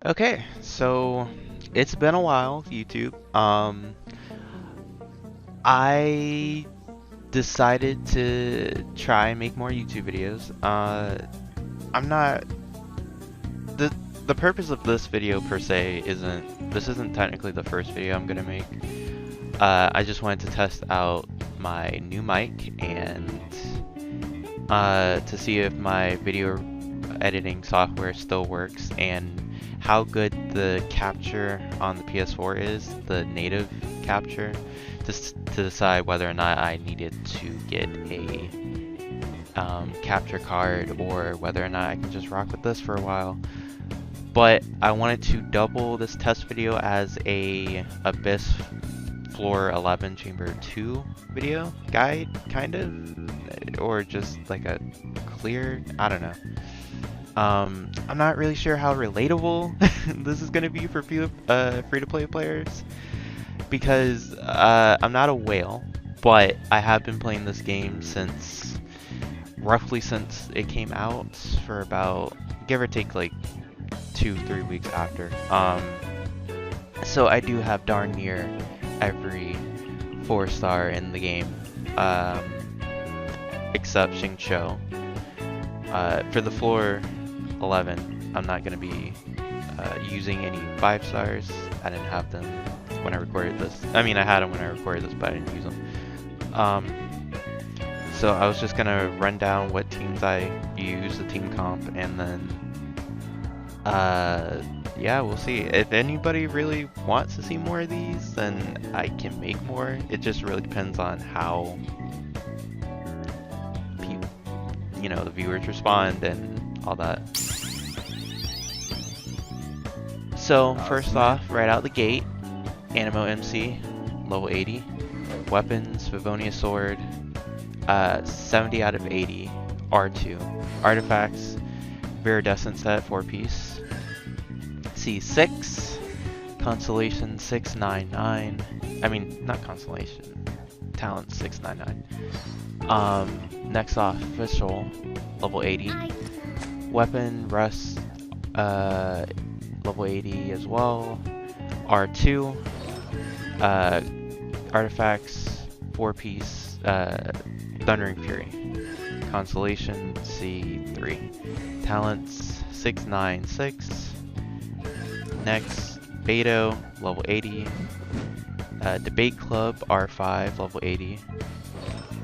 Okay, so it's been a while, YouTube. I decided to try and make more YouTube videos. I'm not the the purpose of this video per se isn't technically the first video I'm gonna make. I just wanted to test out my new mic and to see if my video editing software still works and how good the capture on the PS4 is, the native capture, just to decide whether or not I needed to get a capture card or whether or not I can just rock with this for a while. But I wanted to double this test video as a Abyss Floor 11 Chamber 2 video guide, kind of, or just like a clear, I don't know. I'm not really sure how relatable this is gonna be for free-to-play players because I'm not a whale, but I have been playing this game roughly since it came out for about, give or take, like 2-3 weeks after. So I do have darn near every 4-star in the game, except Xingqiu. For the floor 11, I'm not going to be using any 5-stars. I didn't have them when I recorded this. I mean, I had them when I recorded this, but I didn't use them. So I was just going to run down what teams I use, the team comp, and then yeah, we'll see. If anybody really wants to see more of these, then I can make more. It just really depends on how the viewers respond and all that. So first off, right out the gate, Anemo MC, level 80. Weapons, Vivonia Sword, 70 out of 80, R2. Artifacts, Viridescent set, 4-piece. C6, Constellation 699. I mean, not Constellation, Talent 699. Next off, Official, level 80. Weapon, Rust, level 80 as well. R2. Artifacts, 4-piece, Thundering Fury. Constellation, C3. Talents, 696. Next, Beto, level 80. Debate Club, R5, level 80.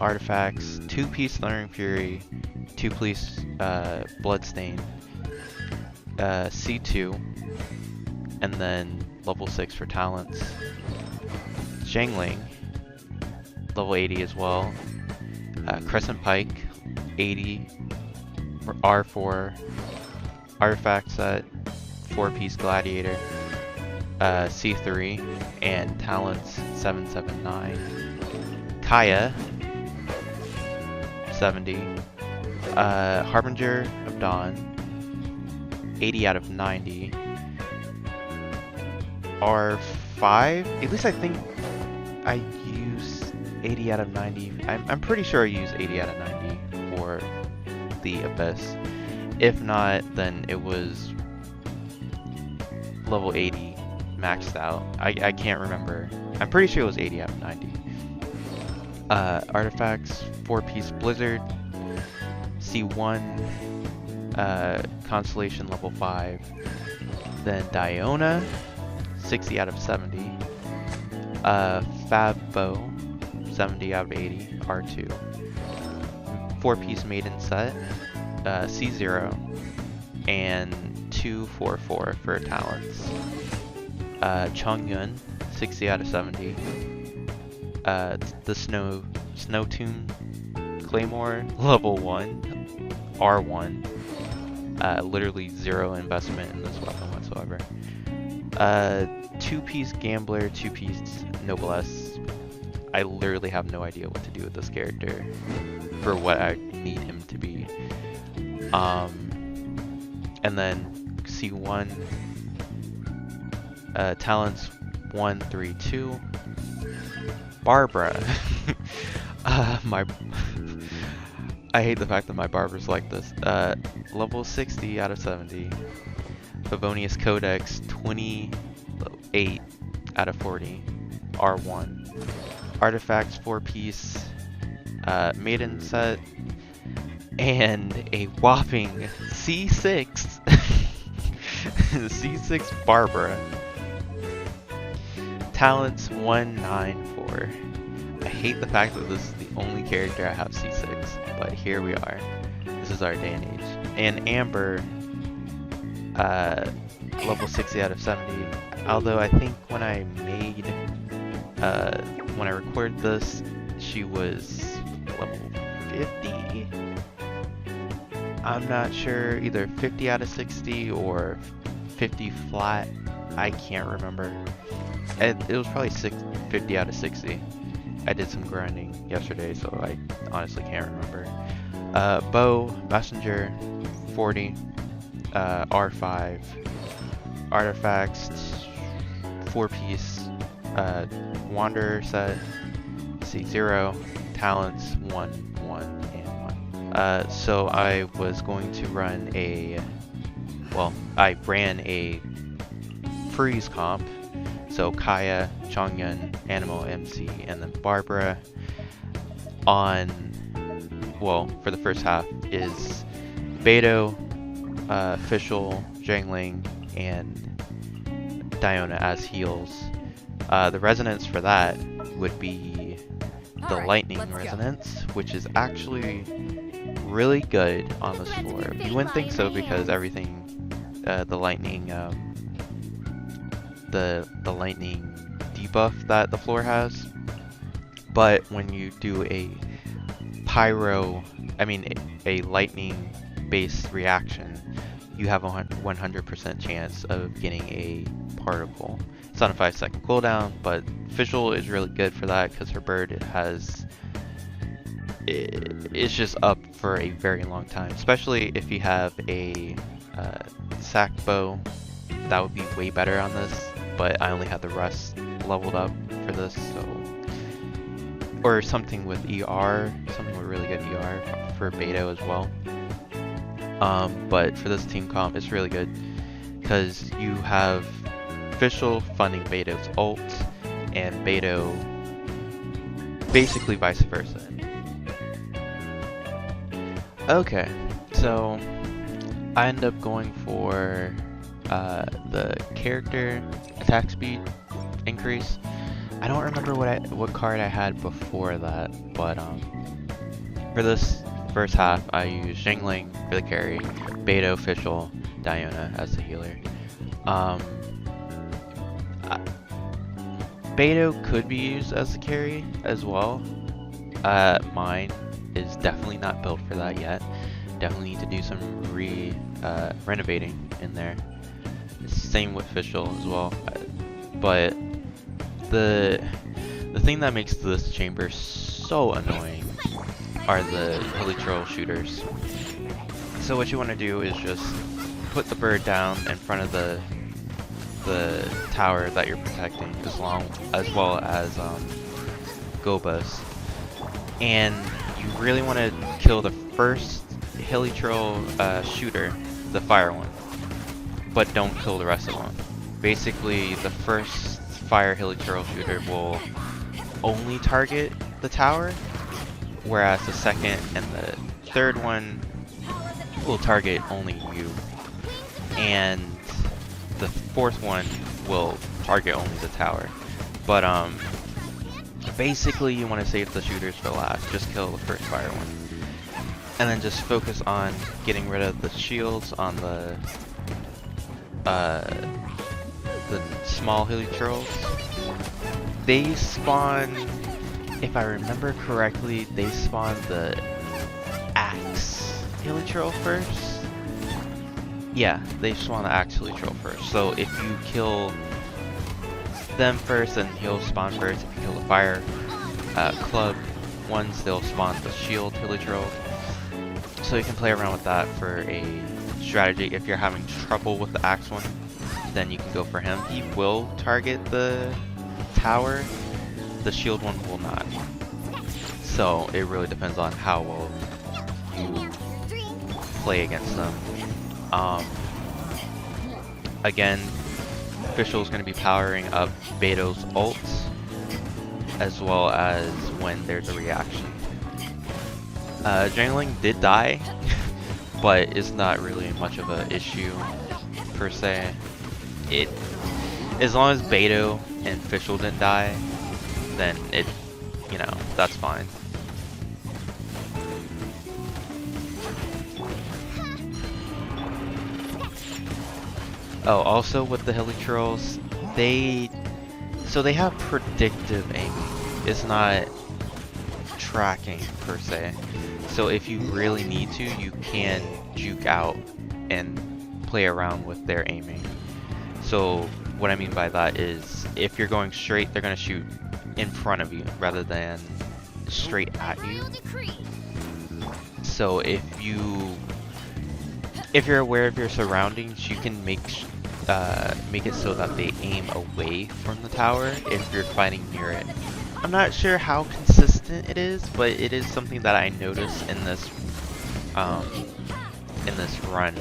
Artifacts, 2-piece Thundering Fury, 2-piece Bloodstain, C2, and then level 6 for talents. Zhangling, level 80 as well. Crescent Pike, 80, R4, Artifact set, 4-piece Gladiator, C3, and talents 779. Kaya, 70. Harbinger of Dawn, 80 out of 90. R5, at least I think I use 80 out of 90. I'm pretty sure I use 80 out of 90 for the Abyss. If not, then it was level 80 maxed out. I can't remember. I'm pretty sure it was 80 out of 90. Artifacts, 4-piece Blizzard, C1, Constellation level 5, then Diona, 60 out of 70, Fabbo, 70 out of 80, R2, 4-piece Maiden set, C0, and 244 for talents. Chongyun, 60 out of 70. The Snow Tomb Claymore, level 1, R1. Literally 0 investment in this weapon whatsoever. 2-piece Gambler, 2-piece Noblesse. I literally have no idea what to do with this character for what I need him to be. And then C1, talents 1, 3, 2. Barbara. I hate the fact that my Barbara's like this. Level 60 out of 70. Favonius Codex 28 out of 40, R1. Artifacts 4-piece maiden set, and a whopping C6 C6 Barbara. Talents 194. I hate the fact that this is the only character I have C6, but here we are. This is our day and age. And Amber, level 60 out of 70. Although I think when I recorded this, she was level 50. I'm not sure, either 50 out of 60 or 50 flat. I can't remember. It was probably 50 out of 60. I did some grinding yesterday, so I honestly can't remember. Bow, Messenger, 40, R5, Artifacts, 4-piece, Wanderer set, C0, Talents, 1, 1, and 1. So I was going to run I ran a freeze comp. So Kaya, Chongyun, Animal MC, and then Barbara on, for the first half is Beidou, Fischl, Zhengling, and Diona as heals. The resonance for that would be the Lightning Resonance, which is actually really good on this floor. You wouldn't think so because everything, the lightning debuff that the floor has, but when you do a lightning based reaction, you have a 100% chance of getting a particle. It's on a 5-second cooldown, but Fischl is really good for that because her bird it's just up for a very long time, especially if you have a sack bow. That would be way better on this, but I only had the rust leveled up for this, or something with ER, something with really good ER for Beidou as well. But for this team comp, it's really good because you have Fischl funding Beidou's ult, and Beidou basically vice versa. Okay, so I end up going for the character attack speed increase. I don't remember what card I had before that, but for this first half I used Zhengling for the carry, Beidou, Fischl, Diona as the healer. Beidou could be used as the carry as well. Mine is definitely not built for that yet. Definitely need to do some renovating in there. Same with Fischl as well. But the thing that makes this chamber so annoying are the hilichurl shooters. So what you want to do is just put the bird down in front of the tower that you're protecting, as well as Gobas, and you really want to kill the first hilichurl shooter, the fire one, but don't kill the rest of them. Basically, the first fire hilichurl shooter will only target the tower, whereas the second and the third one will target only you, and the fourth one will target only the tower. But basically you want to save the shooters for last. Just kill the first fire one, and then just focus on getting rid of the shields on the small hilichurls. They spawn, if I remember correctly, they spawn the axe hilichurl first. Yeah, they spawn the axe hilichurl first. So if you kill them first, then he'll spawn first. If you kill the fire club ones, they'll spawn the shield hilichurl. So you can play around with that for a strategy. If you're having trouble with the axe one, then you can go for him. He will target the tower, the shield one will not. So it really depends on how well you play against them. Again, Fischl is going to be powering up Beto's ults, as well as when there's a reaction. Jangling did die, but it's not really much of an issue per se. As long as Beto and Fischl didn't die, then that's fine. Oh, also with the Hilichurls, they have predictive aiming. It's not tracking per se. So if you really need to, you can juke out and play around with their aiming. So what I mean by that is, if you're going straight, they're going to shoot in front of you rather than straight at you. So if you're aware of your surroundings, you can make it so that they aim away from the tower if you're fighting near it. I'm not sure how consistent it is, but it is something that I noticed in this run.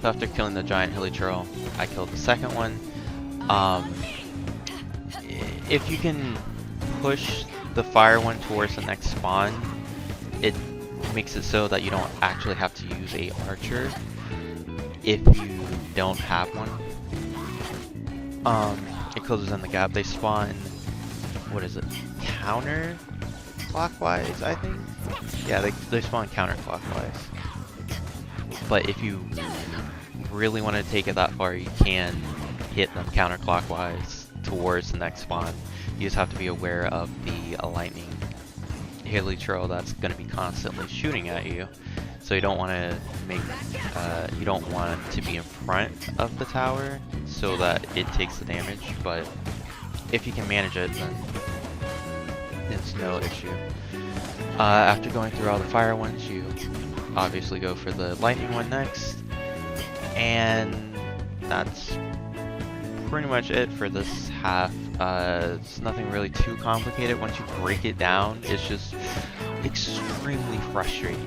So after killing the giant Hilichurl, I killed the second one. If you can push the fire one towards the next spawn, it makes it so that you don't actually have to use a archer if you don't have one. It closes in the gap. They spawn, what is it, counterclockwise, I think? Yeah, they spawn counterclockwise. But if you really want to take it that far, you can hit them counterclockwise towards the next spawn. You just have to be aware of the lightning Hilichurl that's going to be constantly shooting at you. So you don't want to to be in front of the tower so that it takes the damage. But if you can manage it, then it's no issue. After going through all the fire ones, you obviously go for the lightning one next, and that's pretty much it for this half. It's nothing really too complicated. Once you break it down, it's just extremely frustrating.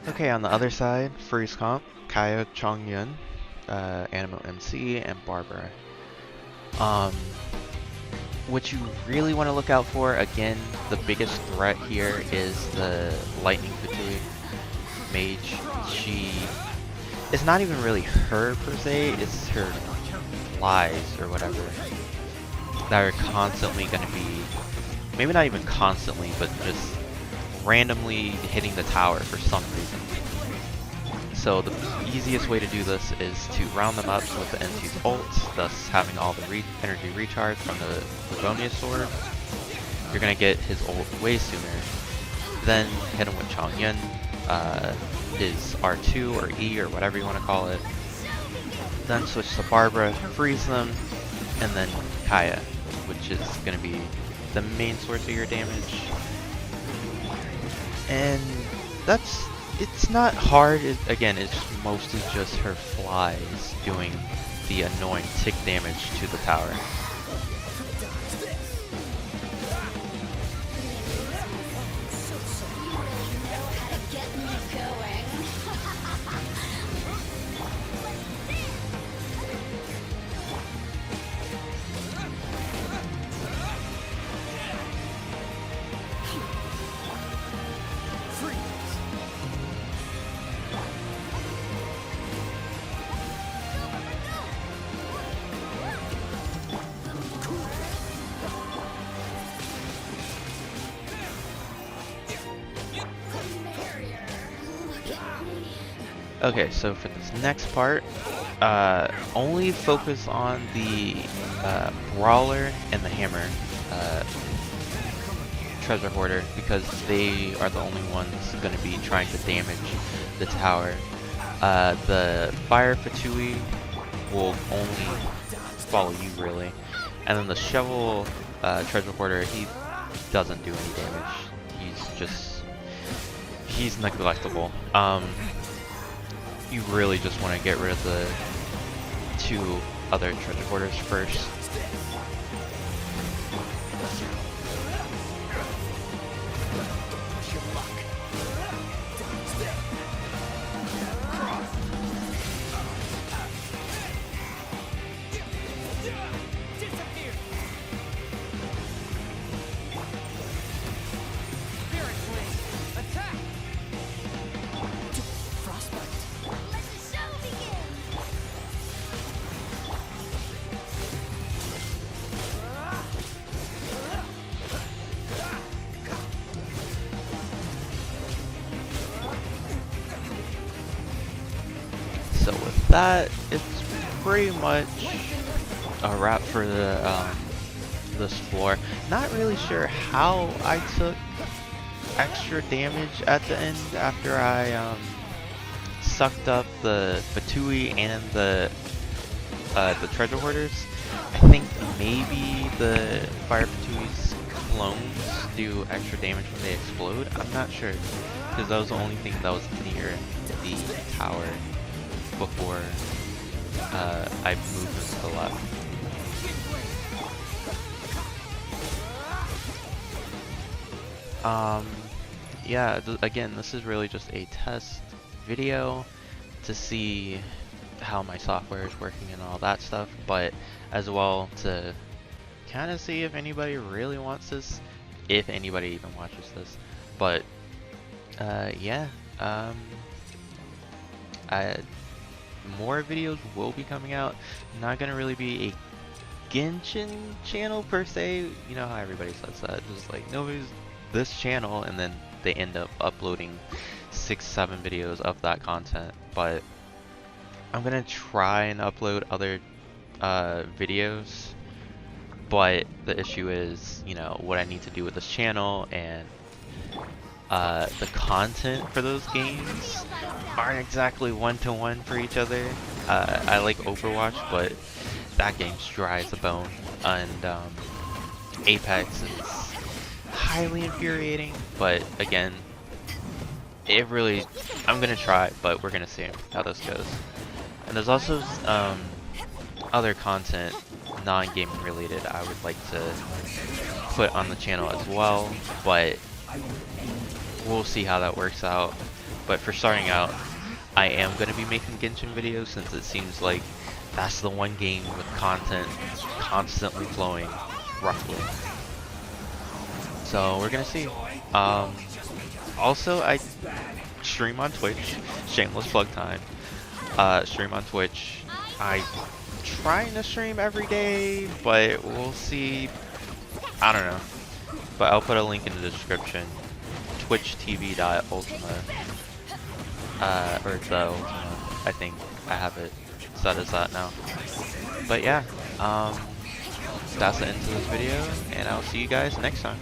Okay, on the other side, Freeze Comp, Kaya Chongyun, Animo MC, and Barbara. What you really want to look out for, again, the biggest threat here is the Lightning Fatui mage. It's not even really her per se, it's her flies or whatever that are constantly going to be, maybe not even constantly, but just randomly hitting the tower for some reason. So the easiest way to do this is to round them up with the NC's ult, thus having all the energy recharge from the Livonia sword. You're going to get his ult way sooner. Then hit him with Chongyun, his R2 or E or whatever you want to call it. Then switch to Barbara, freeze them, and then Kaya, which is going to be the main source of your damage. And it's not hard, again, it's mostly just her flies doing the annoying tick damage to the tower. Okay, so for this next part, only focus on the Brawler and the Hammer Treasure Hoarder, because they are the only ones going to be trying to damage the tower. The Fire Fatui will only follow you, really. And then the Shovel Treasure Hoarder, he doesn't do any damage. He's neglectable. You really just want to get rid of the two other treasure hoarders first. So with that, it's pretty much a wrap for the this floor. Not really sure how I took extra damage at the end after I sucked up the Fatui and the treasure hoarders. I think maybe the Fire Fatui's clones do extra damage when they explode. I'm not sure, because that was the only thing that was near the tower before I moved them to the left. Yeah, again, this is really just a test video to see how my software is working and all that stuff, but as well to kind of see if anybody really wants this, if anybody even watches this. But yeah, more videos will be coming out. Not gonna really be a Genshin channel per se. You know how everybody says that, just like nobody's this channel, and then they end up uploading 6-7 videos of that content. But I'm gonna try and upload other videos, but the issue is, you know, what I need to do with this channel, and the content for those games aren't exactly one-to-one for each other. I like Overwatch, but that game's dry as a bone, and Apex is highly infuriating. But again, it really, I'm gonna try, but we're gonna see how this goes. And there's also other content, non-gaming related, I would like to put on the channel as well, but we'll see how that works out. But for starting out, I am going to be making Genshin videos since it seems like that's the one game with content constantly flowing, roughly. So we're going to see. Also, I stream on Twitch, shameless plug time. Stream on Twitch. I trying to stream every day, but we'll see. I don't know. But I'll put a link in the description. twitchtv.ultima. Or the Ultima. I think I have it set as that now. But yeah, that's the end of this video, and I'll see you guys next time.